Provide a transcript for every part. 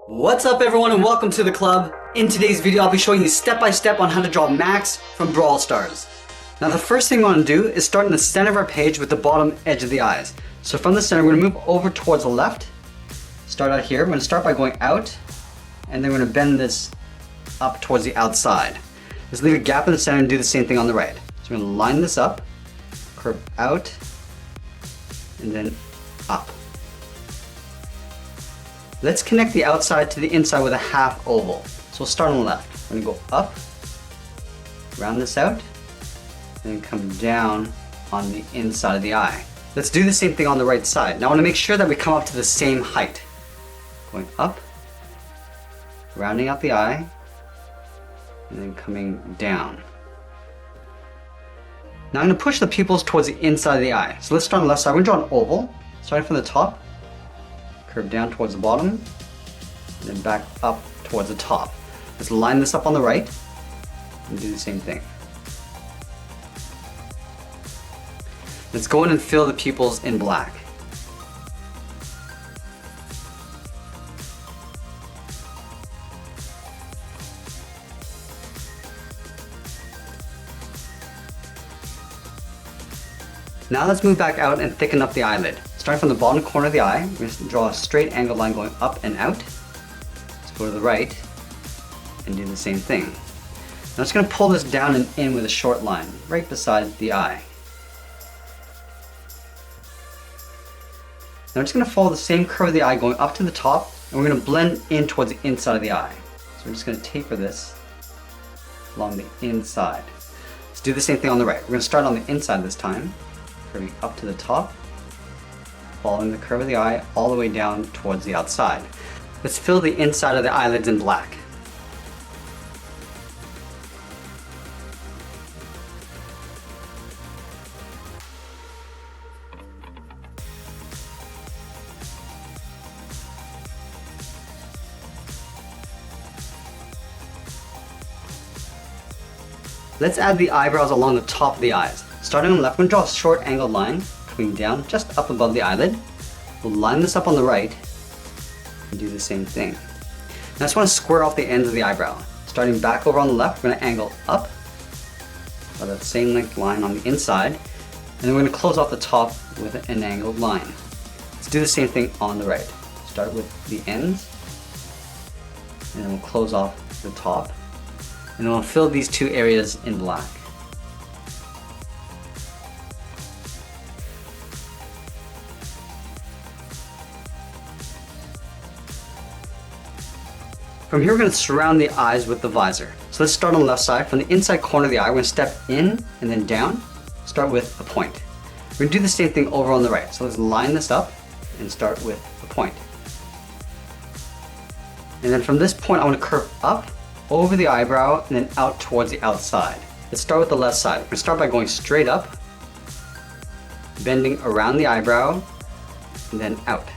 What's up everyone and welcome to the club. In today's video I'll be showing you step by step on how to draw Max from Brawl Stars. Now the first thing we want to do is start in the center of our page with the bottom edge of the eyes. So from the center we're going to move over towards the left. Start out here. We're going to start by going out and then we're going to bend this up towards the outside. Just leave a gap in the center and do the same thing on the right. So we're going to line this up, curve out, and then up. Let's connect the outside to the inside with a half oval. So we'll start on the left. We're going to go up, round this out, and then come down on the inside of the eye. Let's do the same thing on the right side. Now I want to make sure that we come up to the same height. Going up, rounding out the eye, and then coming down. Now I'm going to push the pupils towards the inside of the eye. So let's start on the left side. We're going to draw an oval, starting from the top. Curve down towards the bottom, and then back up towards the top. Let's line this up on the right, and do the same thing. Let's go in and fill the pupils in black. Now let's move back out and thicken up the eyelid. Starting from the bottom corner of the eye, we're going to draw a straight angled line going up and out. Let's go to the right and do the same thing. Now I'm just going to pull this down and in with a short line right beside the eye. Now I'm just going to follow the same curve of the eye going up to the top, and we're going to blend in towards the inside of the eye. So we're just going to taper this along the inside. Let's do the same thing on the right. We're going to start on the inside this time, curving up to the top, following the curve of the eye all the way down towards the outside. Let's fill the inside of the eyelids in black. Let's add the eyebrows along the top of the eyes. Starting on the left, we're going to draw a short angled line coming down just up above the eyelid. We'll line this up on the right and do the same thing. Now I just want to square off the ends of the eyebrow. Starting back over on the left, we're going to angle up by that same length line on the inside, and then we're going to close off the top with an angled line. Let's do the same thing on the right. Start with the ends, and then we'll close off the top, and then we'll fill these two areas in black. From here we're going to surround the eyes with the visor. So let's start on the left side. From the inside corner of the eye, we're going to step in and then down. Start with a point. We're going to do the same thing over on the right. So let's line this up and start with a point. And then from this point I want to curve up over the eyebrow and then out towards the outside. Let's start with the left side. We're going to start by going straight up, bending around the eyebrow, and then out.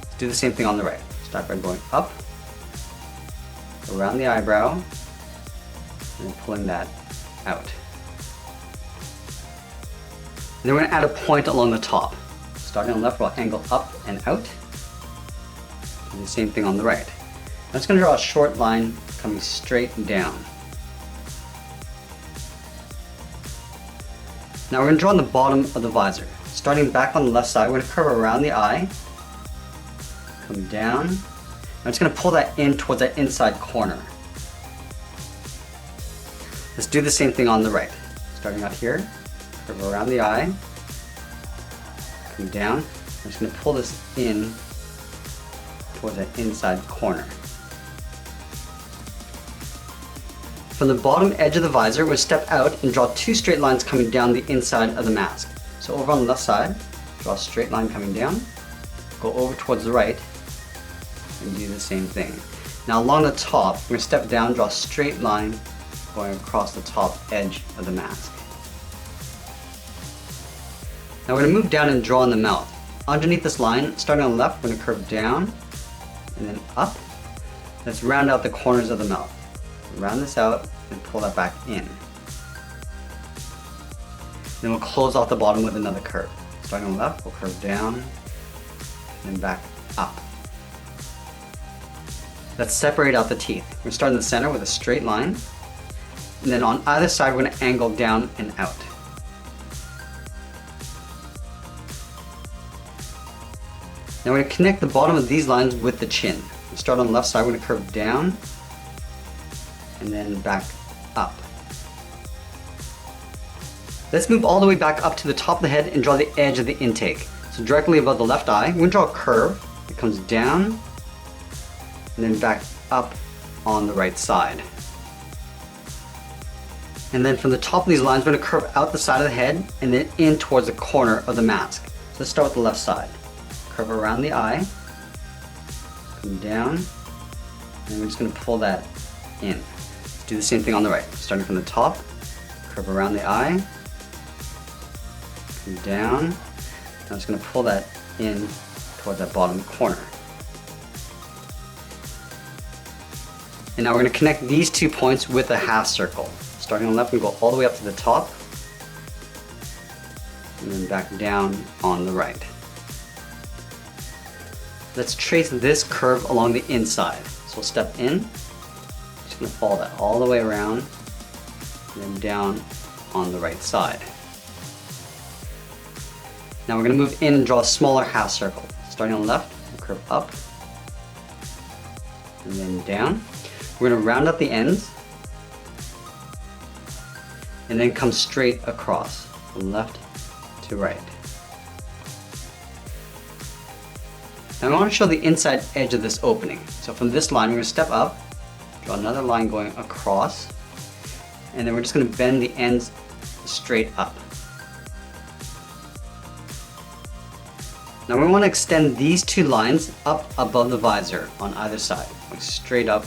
Let's do the same thing on the right. Start by going up, around the eyebrow, and pulling that out. And then we're going to add a point along the top. Starting on the left, we'll angle up and out. Do the same thing on the right. I'm just going to draw a short line coming straight down. Now we're going to draw on the bottom of the visor. Starting back on the left side, we're going to curve around the eye, come down. I'm just going to pull that in towards that inside corner. Let's do the same thing on the right. Starting out here, curve around the eye, come down. I'm just going to pull this in towards that inside corner. From the bottom edge of the visor, we're going to step out and draw two straight lines coming down the inside of the mask. So over on the left side, draw a straight line coming down, go over towards the right, and do the same thing. Now along the top, we're going to step down, draw a straight line going across the top edge of the mask. Now we're going to move down and draw in the mouth. Underneath this line, starting on the left, we're going to curve down and then up. Let's round out the corners of the mouth. Round this out and pull that back in. Then we'll close off the bottom with another curve. Starting on the left, we'll curve down and back up. Let's separate out the teeth. We're going to start in the center with a straight line, and then on either side we're going to angle down and out. Now we're going to connect the bottom of these lines with the chin. We'll start on the left side, we're going to curve down and then back up. Let's move all the way back up to the top of the head and draw the edge of the intake. So directly above the left eye, we're going to draw a curve. It comes down and then back up on the right side. And then from the top of these lines, we're going to curve out the side of the head and then in towards the corner of the mask. So let's start with the left side. Curve around the eye, come down, and we're just going to pull that in. Let's do the same thing on the right. Starting from the top, curve around the eye, come down. I'm just going to pull that in towards that bottom corner. And now we're going to connect these 2 points with a half circle. Starting on the left, we go all the way up to the top, and then back down on the right. Let's trace this curve along the inside. So we'll step in, just going to follow that all the way around, and then down on the right side. Now we're going to move in and draw a smaller half circle. Starting on the left, we'll curve up, and then down. We're going to round up the ends, and then come straight across from left to right. Now I want to show the inside edge of this opening. So from this line, we're going to step up, draw another line going across, and then we're just going to bend the ends straight up. Now we want to extend these 2 lines up above the visor on either side, like straight up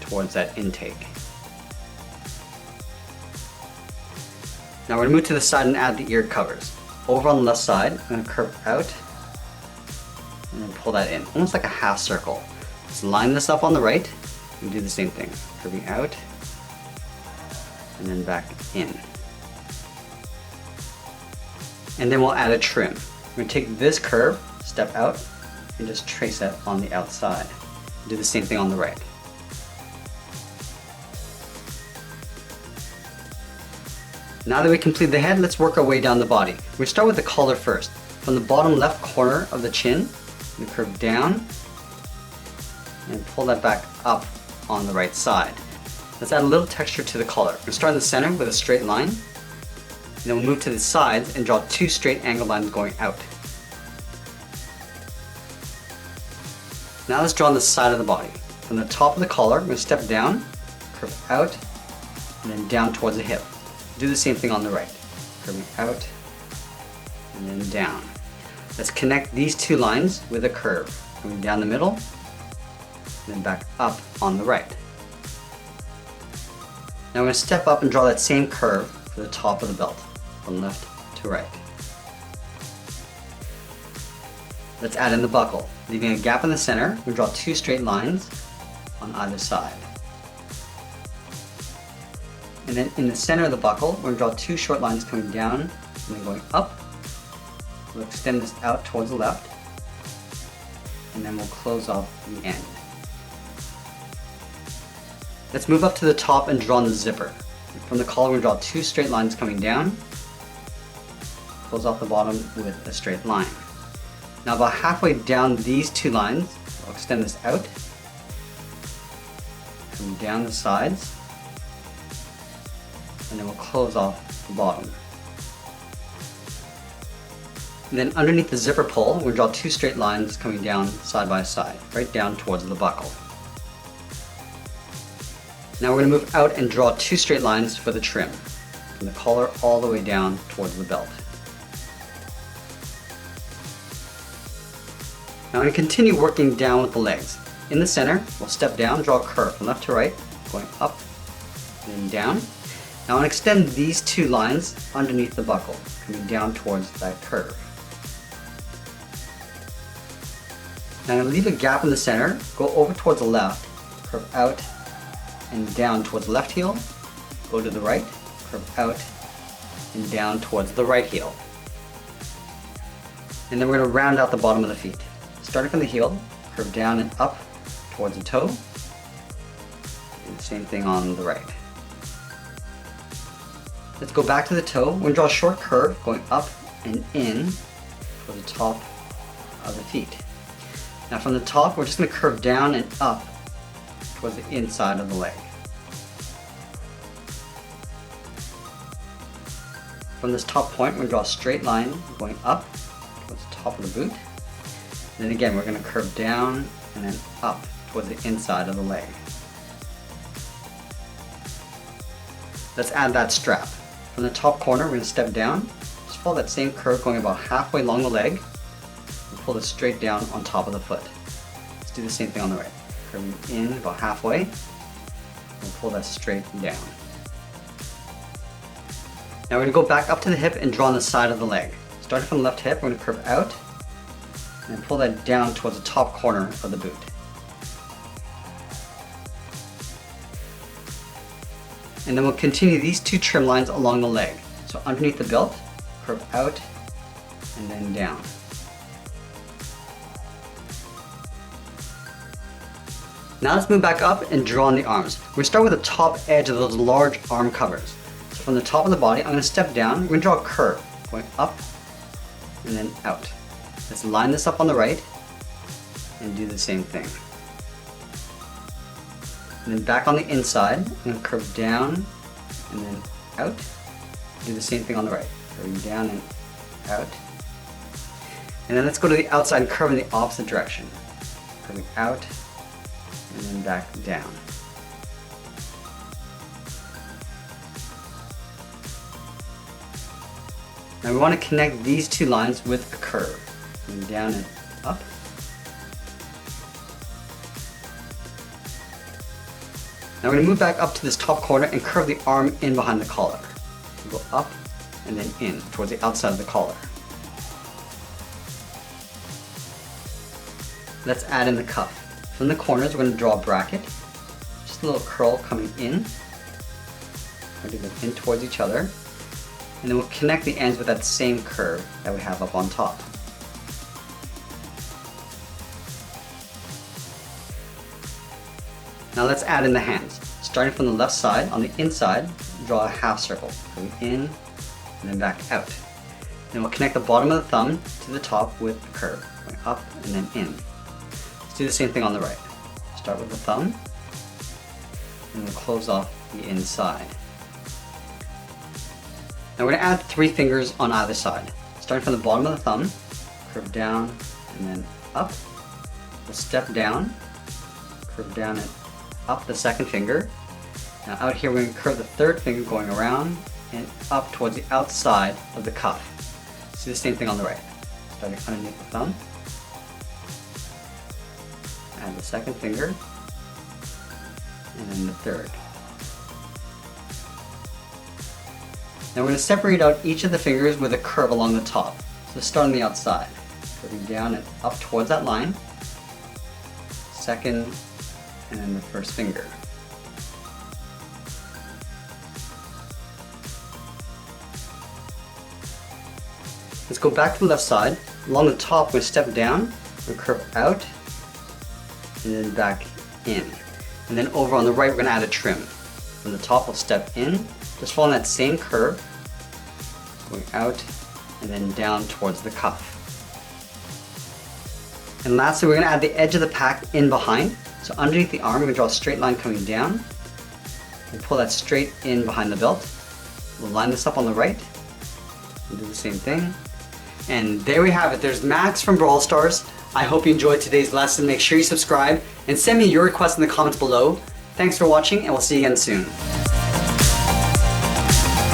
towards that intake. Now we're going to move to the side and add the ear covers. Over on the left side, I'm going to curve out and then pull that in, almost like a half circle. Let's line this up on the right and do the same thing, curving out and then back in. And then we'll add a trim. We're going to take this curve, step out, and just trace it on the outside. Do the same thing on the right. Now that we complete the head, let's work our way down the body. We start with the collar first. From the bottom left corner of the chin, we curve down and pull that back up on the right side. Let's add a little texture to the collar. We're going to start in the center with a straight line, and then we'll move to the sides and draw 2 straight angled lines going out. Now let's draw on the side of the body. From the top of the collar, we're going to step down, curve out, and then down towards the hip. Do the same thing on the right, curving out and then down. Let's connect these 2 lines with a curve, coming down the middle and then back up on the right. Now we're going to step up and draw that same curve for the top of the belt, from left to right. Let's add in the buckle. Leaving a gap in the center, we draw 2 straight lines on either side. And then in the center of the buckle, we're going to draw 2 short lines coming down and then going up. We'll extend this out towards the left, and then we'll close off the end. Let's move up to the top and draw on the zipper. From the collar, we're going to draw 2 straight lines coming down, close off the bottom with a straight line. Now about halfway down these 2 lines, we'll extend this out, come down the sides, and then we'll close off the bottom. And then underneath the zipper pull, we'll draw 2 straight lines coming down side by side, right down towards the buckle. Now we're going to move out and draw 2 straight lines for the trim, from the collar all the way down towards the belt. Now I'm going to continue working down with the legs. In the center, we'll step down, draw a curve from left to right, going up and then down. Now I'll extend these 2 lines underneath the buckle, coming down towards that curve. Now I'm going to leave a gap in the center, go over towards the left, curve out and down towards the left heel, go to the right, curve out and down towards the right heel. And then we're going to round out the bottom of the feet. Starting from the heel, curve down and up towards the toe. Do the same thing on the right. Let's go back to the toe. We're going to draw a short curve going up and in for the top of the feet. Now from the top, we're just going to curve down and up towards the inside of the leg. From this top point, we're going to draw a straight line going up towards the top of the boot. And then again, we're going to curve down and then up towards the inside of the leg. Let's add that strap. From the top corner, we're going to step down. Just follow that same curve going about halfway along the leg and pull it straight down on top of the foot. Let's do the same thing on the right. Curving in about halfway and pull that straight down. Now we're going to go back up to the hip and draw on the side of the leg. Starting from the left hip, we're going to curve out and pull that down towards the top corner of the boot. And then we'll continue these two trim lines along the leg. So underneath the belt, curve out and then down. Now let's move back up and draw on the arms. We're going to start with the top edge of those large arm covers. So from the top of the body, I'm going to step down. We're going to draw a curve going up and then out. Let's line this up on the right and do the same thing. And then back on the inside, I'm going to curve down and then out. Do the same thing on the right. Curving down and out. And then let's go to the outside and curve in the opposite direction. Curving out and then back down. Now we want to connect these two lines with a curve. Going down and up. Now we're going to move back up to this top corner and curve the arm in behind the collar. Go up and then in towards the outside of the collar. Let's add in the cuff. From the corners, we're going to draw a bracket. Just a little curl coming in. We'll do them in towards each other. And then we'll connect the ends with that same curve that we have up on top. Now let's add in the hands. Starting from the left side, on the inside, draw a half circle. Going in and then back out. Then we'll connect the bottom of the thumb to the top with a curve. Going up and then in. Let's do the same thing on the right. Start with the thumb and we'll close off the inside. Now we're going to add 3 fingers on either side. Starting from the bottom of the thumb, curve down and then up. We'll step down, curve down and up the second finger. Now out here we're going to curve the third finger going around and up towards the outside of the cuff. Let's do the same thing on the right. Starting underneath the thumb. Add the second finger and then the third. Now we're going to separate out each of the fingers with a curve along the top. So start on the outside, curving down and up towards that line, second, and then the first finger. Let's go back to the left side. Along the top, we're going to step down, we're going to curve out, and then back in. And then over on the right, we're going to add a trim. From the top, we'll step in, just following that same curve, going out, and then down towards the cuff. And lastly, we're going to add the edge of the pack in behind. So underneath the arm, we're going to draw a straight line coming down, and pull that straight in behind the belt. We'll line this up on the right, and do the same thing. And there we have it. There's Max from Brawl Stars. I hope you enjoyed today's lesson. Make sure you subscribe and send me your requests in the comments below. Thanks for watching, and we'll see you again soon.